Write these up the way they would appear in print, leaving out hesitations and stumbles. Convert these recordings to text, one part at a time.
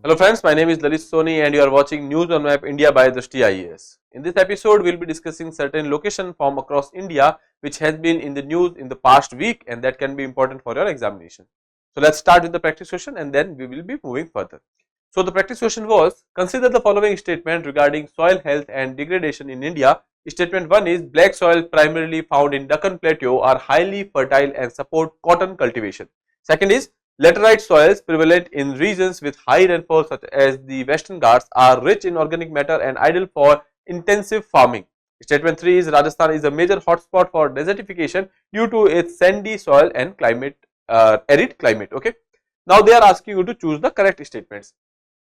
Hello friends, my name is Lalit Soni and you are watching News on Map India by Drishti IAS. In this episode, we will be discussing certain location from across India which has been in the news in the past week and that can be important for your examination. So let's start with the practice question and then we will be moving further. So the practice question was, consider the following statement regarding soil health and degradation in India. Statement 1 is, black soil primarily found in Deccan Plateau are highly fertile and support cotton cultivation. Second is, laterite soils prevalent in regions with high rainfall such as the Western Ghats are rich in organic matter and ideal for intensive farming. Statement 3 is, Rajasthan is a major hotspot for desertification due to its sandy soil and arid climate. Okay. Now they are asking you to choose the correct statements.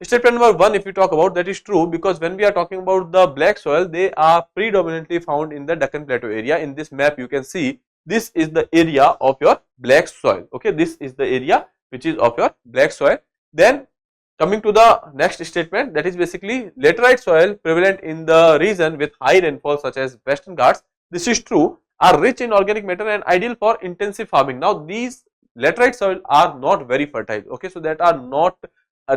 Statement number 1, if you talk about, that is true, because when we are talking about the black soil, they are predominantly found in the Deccan Plateau area. In this map you can see this is the area of your black soil. Okay, this is the area which is of your black soil. Then coming to the next statement, that is basically laterite soil prevalent in the region with high rainfall such as Western Ghats, this is true, are rich in organic matter and ideal for intensive farming. Now these laterite soil are not very fertile. Okay, so that are not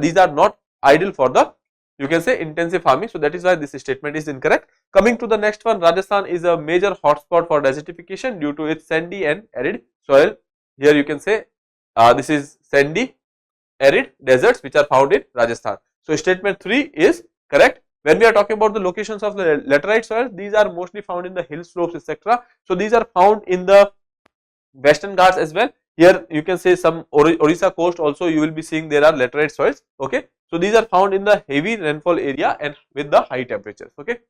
these are not ideal for the, you can say, intensive farming. So that is why this statement is incorrect. Coming to the next one, Rajasthan is a major hotspot for desertification due to its sandy and arid soil. Here you can say this is sandy arid deserts which are found in Rajasthan. So statement 3 is correct. When we are talking about the locations of the laterite soil, these are mostly found in the hill slopes, etc. So these are found in the Western Ghats as well. Here you can say some Orissa coast also you will be seeing there are laterite soils. Okay, so these are found in the heavy rainfall area and with the high temperatures. Okay,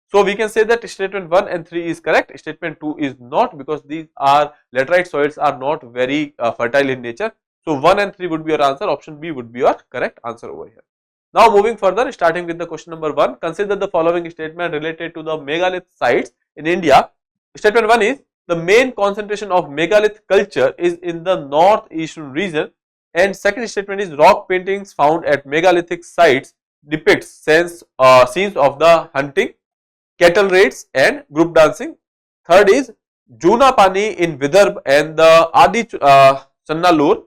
so we can say that statement 1 and 3 is correct. Statement 2 is not, because these are laterite soils are not very fertile in nature. So 1 and 3 would be your answer. Option B would be your correct answer over here. Now moving further, starting with the question number 1, consider the following statement related to the megalith sites in India. Statement 1 is, the main concentration of megalith culture is in the northeastern region, and second statement is, rock paintings found at megalithic sites depicts scenes of the hunting, cattle raids and group dancing. Third is, Juna Pani in Vidarbha and the Adi Channallur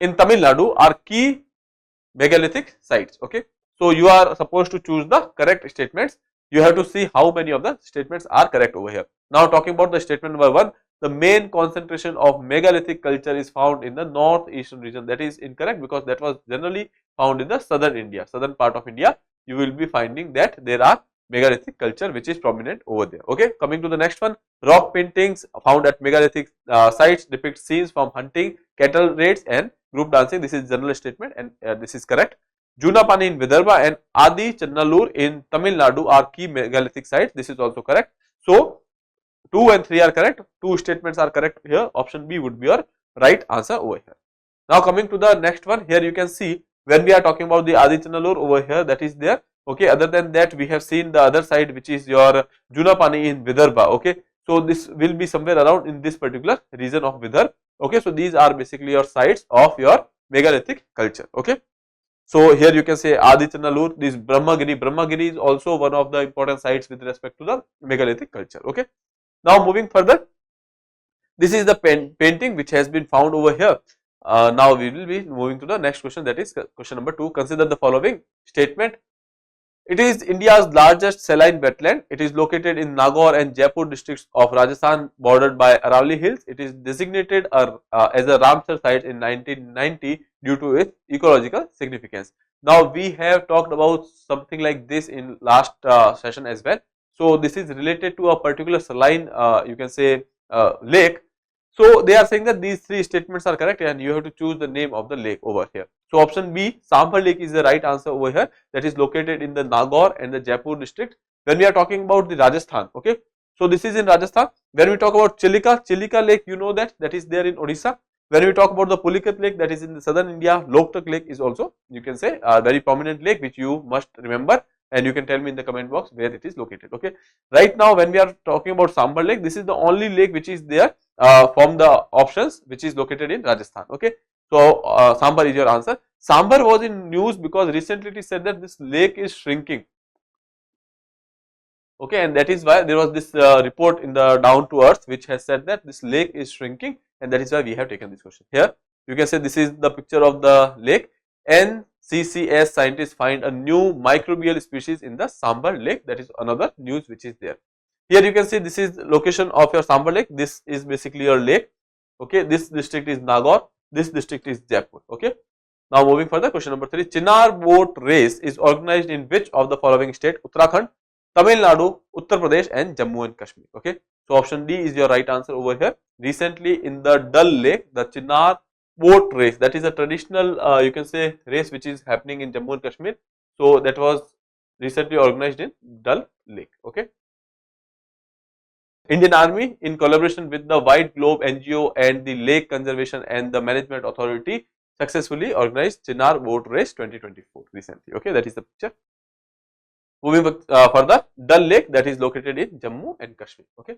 in Tamil Nadu are key megalithic sites. Okay, so you are supposed to choose the correct statements. You have to see how many of the statements are correct over here. Now talking about the statement number 1, the main concentration of megalithic culture is found in the northeastern region. That is incorrect, because that was generally found in the southern India, southern part of India. You will be finding that there are megalithic culture which is prominent over there. Okay, coming to the next one, rock paintings found at megalithic sites depict scenes from hunting, cattle raids and group dancing. This is general statement and this is correct. Junapani in Vidarbha and Adi Channallur in Tamil Nadu are key megalithic sites. This is also correct. So 2 and 3 are correct. 2 statements are correct here. Option B would be your right answer over here. Now coming to the next one, here you can see when we are talking about the Adi Channallur over here, that is there. Okay, other than that we have seen the other side which is your Junapani in Vidarbha. Okay, so this will be somewhere around in this particular region of Vidarbha. Okay, so these are basically your sites of your megalithic culture. Okay, so here you can say Adi Channallur, this Brahmagiri is also one of the important sites with respect to the megalithic culture. Okay, now moving further, this is the painting which has been found over here. Now we will be moving to the next question, that is question number 2. Consider the following statement. It is India's largest saline wetland. It is located in Nagaur and Jaipur districts of Rajasthan, bordered by Aravalli Hills. It is designated as a Ramsar site in 1990 due to its ecological significance. Now we have talked about something like this in last session as well. So this is related to a particular saline, you can say lake. So they are saying that these 3 statements are correct and you have to choose the name of the lake over here. So option B, Sambhar Lake is the right answer over here. That is located in the Nagaur and the Jaipur district. When we are talking about the Rajasthan, okay, so this is in Rajasthan. When we talk about Chilika Lake, you know that is there in Odisha. When we talk about the Pulicat Lake, that is in the southern India. Loktak Lake is also, you can say, a very prominent lake which you must remember, and you can tell me in the comment box where it is located. Okay, right now when we are talking about Sambhar Lake, this is the only lake which is there from the options which is located in Rajasthan. Okay, so Sambhar is your answer. Sambhar was in news because recently it is said that this lake is shrinking. Okay, and that is why there was this report in the Down to Earth which has said that this lake is shrinking, and that is why we have taken this question. Here you can say this is the picture of the lake, and CCS scientists find a new microbial species in the Sambhar Lake. That is another news which is there. Here you can see this is location of your Sambhar Lake. This is basically your lake. Okay, this district is Nagaur. This district is Jaipur. Okay. Now moving further, question number 3. Chinar boat race is organized in which of the following state? Uttarakhand, Tamil Nadu, Uttar Pradesh and Jammu and Kashmir. Okay. So option D is your right answer over here. Recently in the Dal Lake, the Chinar boat race, that is a traditional you can say race which is happening in Jammu and Kashmir. So that was recently organized in Dal Lake. Okay. Indian Army in collaboration with the White Globe NGO and the Lake Conservation and the Management Authority successfully organized Chinar boat race 2024 recently. Okay, that is the picture. Moving further, Dal Lake, that is located in Jammu and Kashmir. Okay.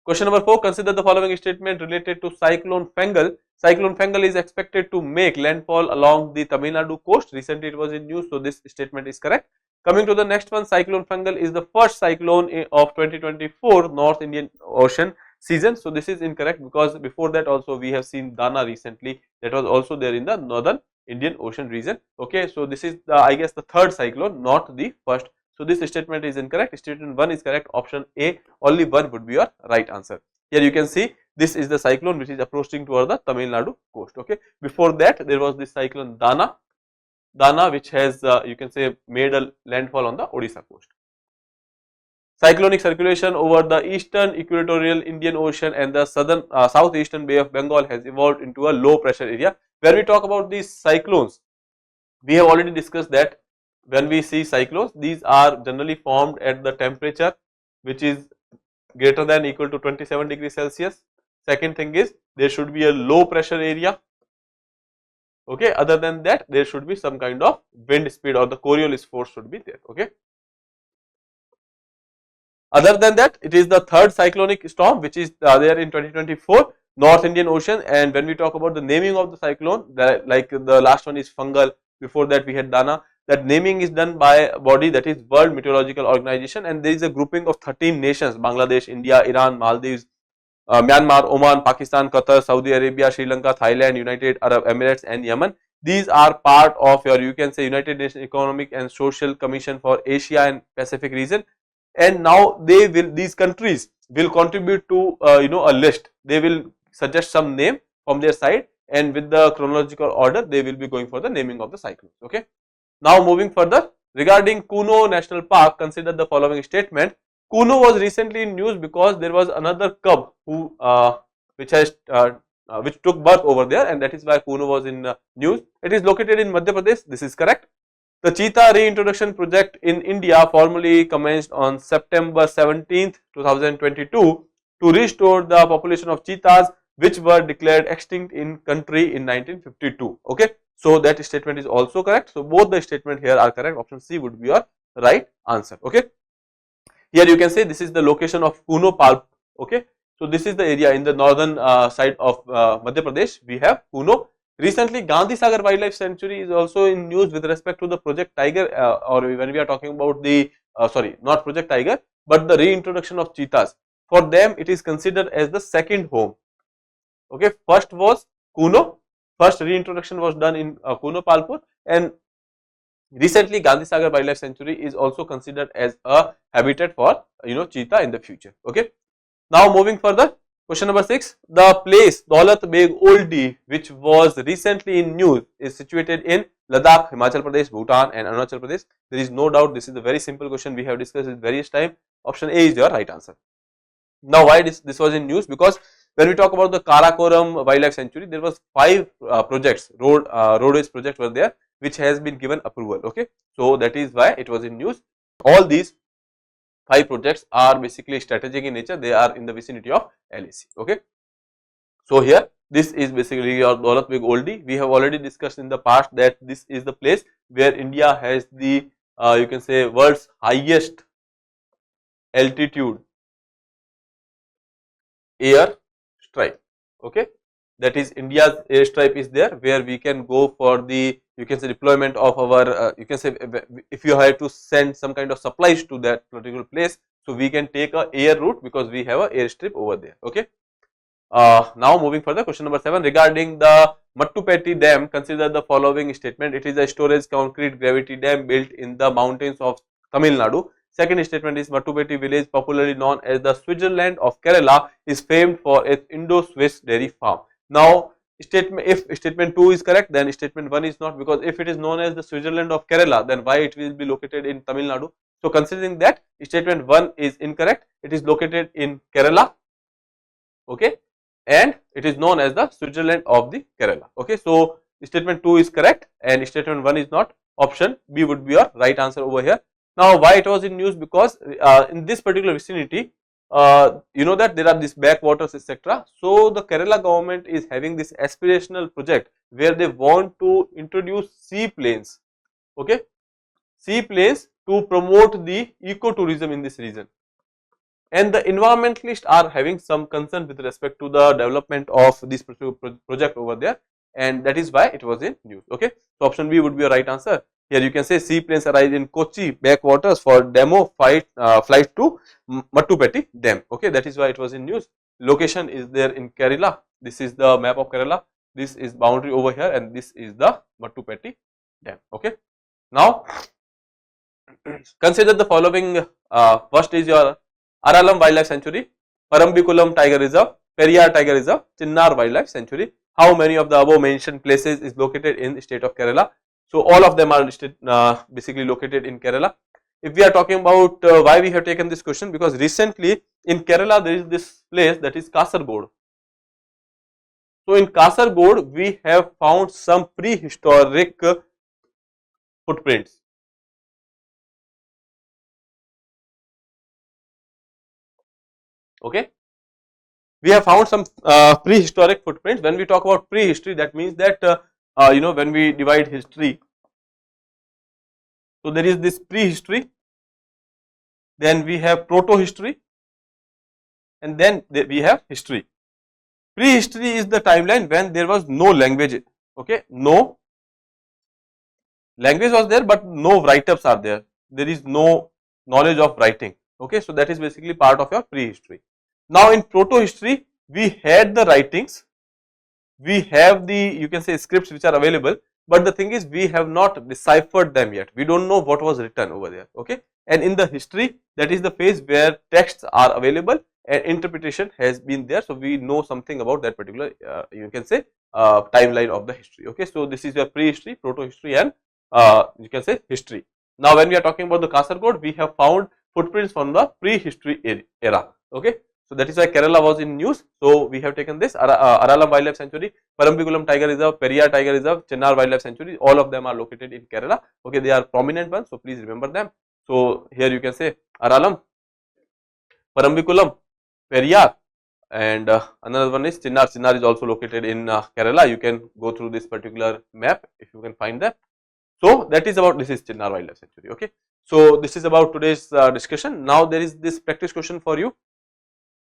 Question number 4. Consider the following statement related to Cyclone Fengal. Cyclone Fengal is expected to make landfall along the Tamil Nadu coast. Recently it was in news, so this statement is correct. Coming to the next one, Cyclone Fengal is the first cyclone of 2024 North Indian Ocean season. So this is incorrect because before that also we have seen Dana recently, that was also there in the northern Indian Ocean region. Okay, so this is the, I guess, the third cyclone, not the first. So this statement is incorrect. Statement 1 is correct. Option A, only one would be your right answer. Here you can see this is the cyclone which is approaching toward the Tamil Nadu coast. Okay, before that there was this cyclone Dana, which has you can say made a landfall on the Odisha coast. Cyclonic circulation over the eastern equatorial Indian Ocean and the southern southeastern Bay of Bengal has evolved into a low pressure area. Where we talk about these cyclones, we have already discussed that when we see cyclones, these are generally formed at the temperature which is greater than equal to 27 degrees Celsius. Second thing is there should be a low pressure area. Okay, other than that there should be some kind of wind speed or the Coriolis force should be there. Okay. Other than that, it is the third cyclonic storm which is there in 2024 North Indian Ocean. And when we talk about the naming of the cyclone, like the last one is Fengal, before that we had Dana. That naming is done by a body, that is World Meteorological Organization, and there is a grouping of 13 nations: Bangladesh, India, Iran, Maldives, Myanmar, Oman, Pakistan, Qatar, Saudi Arabia, Sri Lanka, Thailand, United Arab Emirates and Yemen. These are part of your, you can say, United Nations Economic and Social Commission for Asia and Pacific region. And now they will, these countries will contribute to a list. They will suggest some name from their side, and with the chronological order they will be going for the naming of the cyclones. Okay. Now moving further, regarding Kuno National Park, consider the following statement. Kuno was recently in news because there was another cub who which took birth over there, and that is why Kuno was in news. It is located in Madhya Pradesh. This is correct. The cheetah reintroduction project in India formally commenced on September 17th, 2022 to restore the population of cheetahs which were declared extinct in country in 1952. Okay. So that statement is also correct. So both the statement here are correct. Option C would be your right answer. Okay. Here you can say this is the location of Kuno Park. Okay. So this is the area in the northern side of Madhya Pradesh. We have Kuno. Recently, Gandhi Sagar Wildlife Sanctuary is also in news with respect to the Project Tiger, or when we are talking about the sorry, not Project Tiger, but the reintroduction of cheetahs. For them, it is considered as the second home. Okay, first was Kuno. First reintroduction was done in Kuno Palpur, and recently Gandhi Sagar Wildlife Sanctuary is also considered as a habitat for cheetah in the future. Okay. Now moving further. Question number 6. The place Daulat Beg Oldie, which was recently in news, is situated in Ladakh, Himachal Pradesh, Bhutan and Arunachal Pradesh. There is no doubt this is a very simple question. We have discussed it various times. Option A is your right answer. Now why this was in news? Because when we talk about the Karakoram Wildlife Sanctuary, there was 5 projects, roadways projects were there, which has been given approval. Okay, so that is why it was in news. All these 5 projects are basically strategic in nature. They are in the vicinity of LAC. Okay. So here this is basically your Daulat Beg Oldie. We have already discussed in the past that this is the place where India has the you can say world's highest altitude air stripe. Okay. That is India's airstrip is there, where we can go for the, you can say, deployment of our you can say, if you have to send some kind of supplies to that particular place, so we can take a air route because we have a airstrip over there. Okay. Now moving further, question number 7 regarding the Mattupetty Dam, consider the following statement. It is a storage concrete gravity dam built in the mountains of Tamil Nadu. Second statement is Mattupetty village, popularly known as the Switzerland of Kerala, is famed for its Indo-Swiss dairy farm. Now, if statement 2 is correct, then statement 1 is not, because if it is known as the Switzerland of Kerala, then why it will be located in Tamil Nadu? So, considering that statement 1 is incorrect, it is located in Kerala, okay, and it is known as the Switzerland of the Kerala. Okay, so statement 2 is correct and statement 1 is not. Option B would be your right answer over here. Now, why it was in news? Because in this particular vicinity, you know that there are these backwaters, etc. So the Kerala government is having this aspirational project where they want to introduce seaplanes, okay, seaplanes to promote the ecotourism in this region. And the environmentalists are having some concern with respect to the development of this project over there, and that is why it was in news. Okay, so option B would be a right answer. Here you can say seaplanes arrive in Kochi backwaters for demo flight to Mattupetty Dam. Okay, that is why it was in news. Location is there in Kerala. This is the map of Kerala. This is boundary over here, and this is the Mattupetty Dam. Okay, now consider the following. First is your Aralam Wildlife Sanctuary, Parambikulam Tiger Reserve, Periyar Tiger Reserve, Chinar Wildlife Sanctuary. How many of the above mentioned places is located in the state of Kerala? So all of them are listed, basically located in Kerala. If we are talking about why we have taken this question, because recently in Kerala there is this place that is Kasaragod. So in Kasaragod we have found some prehistoric footprints. Okay, we have found some prehistoric footprints. When we talk about prehistory, that means that you know, when we divide history, so there is this prehistory, then we have proto-history, and then we have history. Prehistory is the timeline when there was no language. Okay, no language was there, but no write-ups are there. There is no knowledge of writing. Okay, so that is basically part of your prehistory. Now in proto-history, we had the writings, we have the, you can say, scripts which are available, but the thing is we have not deciphered them yet. We don't know what was written over there. Okay, and in the history, that is the phase where texts are available and interpretation has been there. So we know something about that particular, you can say, timeline of the history. Okay, so this is your prehistory, proto-history, and you can say history. Now when we are talking about the Kasaragod, we have found footprints from the prehistory era. Okay, so that is why Kerala was in news. So we have taken this Aralam Wildlife Sanctuary, Parambikulam Tiger Reserve, Periyar Tiger Reserve, Chinar Wildlife Sanctuary. All of them are located in Kerala. Okay, they are prominent ones, so please remember them. So here you can say Aralam, Parambikulam, Periyar, and another one is Chinar. Chinar is also located in Kerala. You can go through this particular map if you can find them. So that is about, this is Chinar Wildlife Sanctuary. Okay, so this is about today's discussion. Now there is this practice question for you.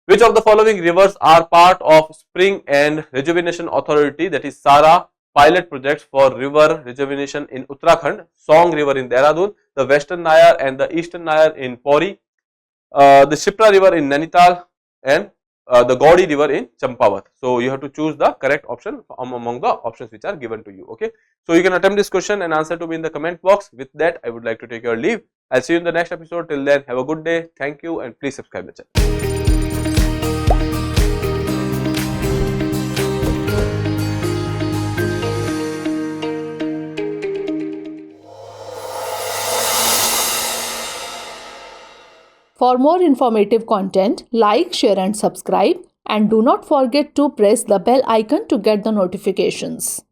Which of the following rivers are part of Spring and Rejuvenation Authority, that is SARA, pilot projects for river rejuvenation in Uttarakhand? Song River in Dehradun, the Western Nayar and the Eastern Nayar in Pauri, the Shipra River in Nainital, and the Gaudi River in Champawat. So you have to choose the correct option among the options which are given to you. Okay, so you can attempt this question and answer to me in the comment box. With that, I would like to take your leave. I'll see you in the next episode. Till then, have a good day. Thank you, and please subscribe the channel. For more informative content, like, share and subscribe, and do not forget to press the bell icon to get the notifications.